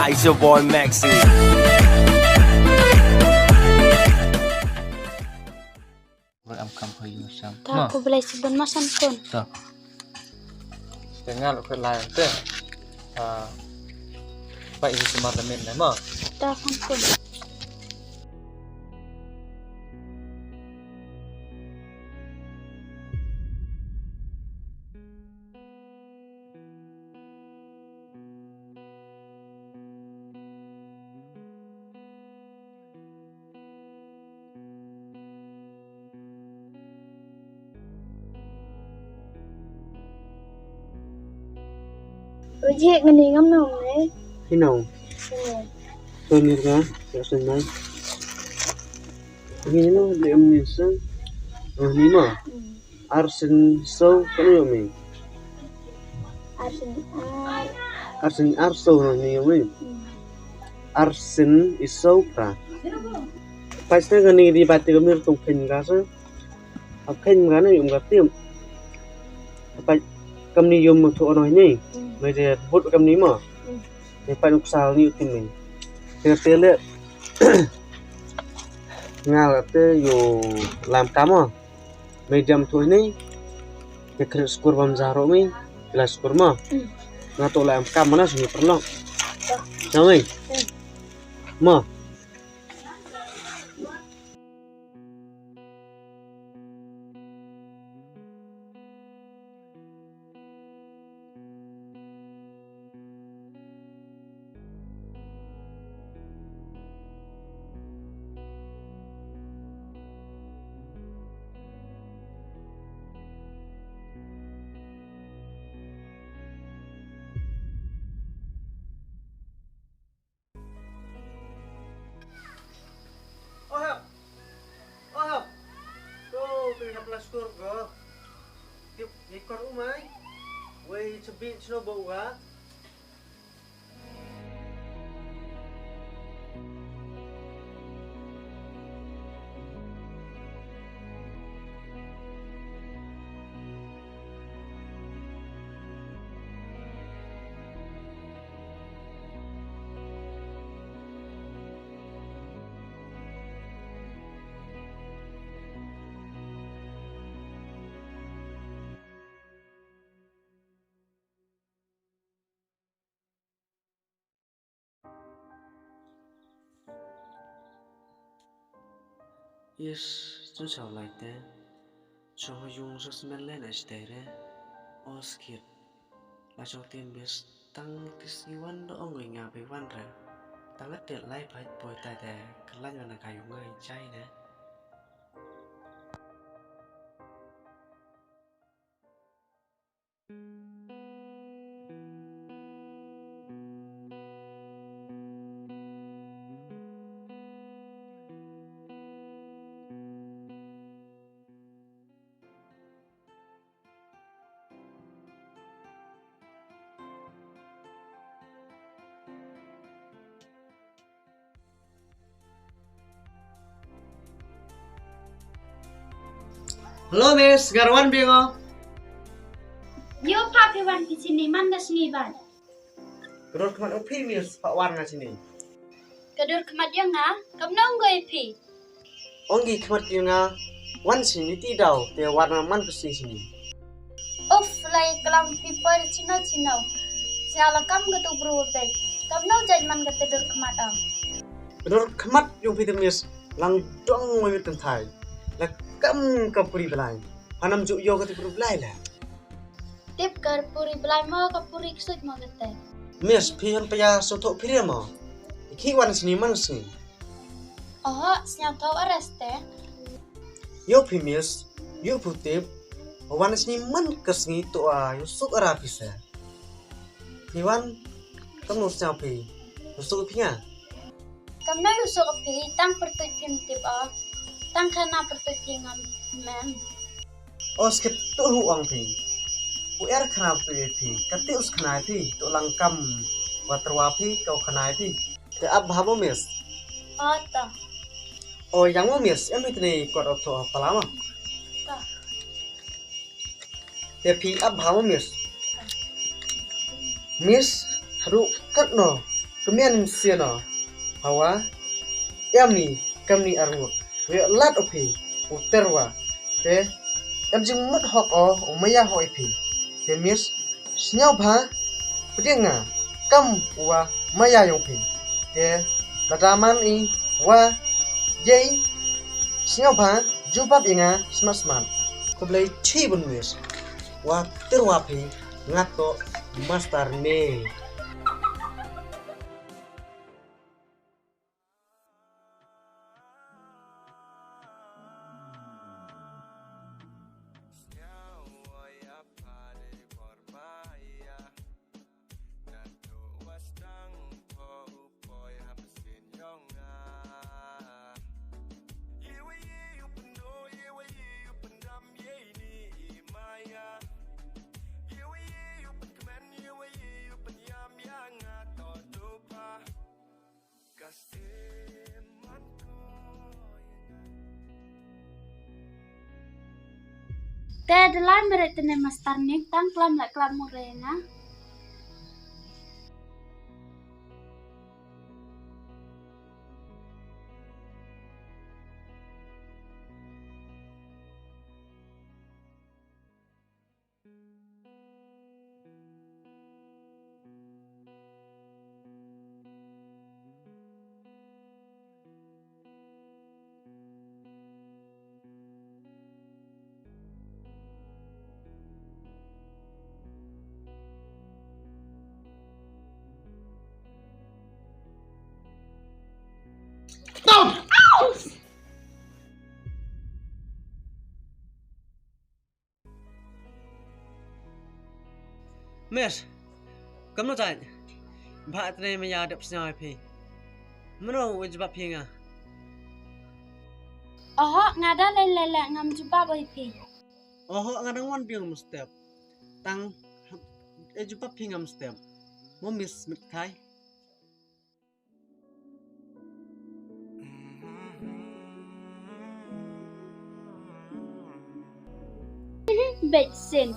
It's your boy Maxi. Rồi am cầm hơi nhiều sam. Tak aku boleh sebut masan pun. Tak. Tengah lu kelai tu. Pak ini semar lemen dah mah. Tak pun. Ujek ngeni ngam nong ni. Khi nào tôi nghĩ ra sẽ sinh này nghĩ nó để mình sang ní mà arsen sâu cái gì mình arsen arso nó nhiều mình arsen is sâu pra phải sang cái này đi bắt cái mình tung khen ra sao khen ra nó dùng cái tiệm phải cầm ni dùng một chỗ nói nhỉ bây giờ hút cầm ní mà để phải lúc sau như thế mình thì thế lệ nga là thế dù làm cám à mấy trăm tuổi này cái kredit score bám giá rồi mình là score mà nga tôi làm cám mà nó sẽ phải lòng sao mình mà surga. Tiup ikor umai. Wei cebit sino bawa. Yes, chúng cháu lại thế. Cho họ dùng rất mạnh lên ở đây đấy. Oskit là cho tiền biết tăng cái siwan đó ông người nhà bị văn ra. Tăng lát tiền lại phải bồi tài để cái lát là cái người chay đấy. Hello Miss Garwan bingo. Yo papi wan di sini mana sini ban. Kedor kemat opi Miss Pak Wan nggak sini. Kedur kemat yang ah, kamu nonggoy pi. Onggi kemat yang wan sini tidau, dia warna man kesini sini. Off lai kelam people cina cina. Siapa kamu ketu berubah. Kamu nong judgement ketur kemat am. Kedor kemat yung fitur Miss lang dong mau tentai. Lah kamu kapuri belai. Hanam juk yo kapuri belai lah. Tip puri belai mau kapuri kesut mau kete. Miss pion paya sotok piria mau. Iki wan sini man sini. Oh, siapa tahu areste? Yo pi Miss, yo putip. Wan sini man kesini tu yo suk arapisa. Piwan kamu siapa pi? Suk pinya. Kamu nong usuk pi tang pertut pim tip ah. Tang kana pertut ngam mem. Os ke tu huang pi. Uer kenal pi pi. Kati us kenal pi. Tu langkam. Waterwa pi kau kenal pi. Te ab habo Miss. Oh tak. Oh yang mau Miss. Em itu ni kuat auto apa lama? Tak. Te pi ab habo Miss. Miss haru kat no. Kemian siano. Hawa ni kamni arngut. We lat opi uterwa. Te em jing mut hok o maya hoi pi. Te mis snyau bha pedinga kam wa maya yong pi. Te lataman I wa jay snyau bha jubab inga smart. Kublai chi bun mis. Wa terwa pi ngato master ne. Te adalah mereka ni master ni tang kelam lek kelam murena. Miss, kamu tak? Bapak tadi menyadap senyawa pi. Mana wajib pinga? Oh, ngada lele ngam jumpa boy pi. Oh, ngadang wan piang mustep. Tang jumpa pinga mustep. Mau miss mitkai? Baik sen.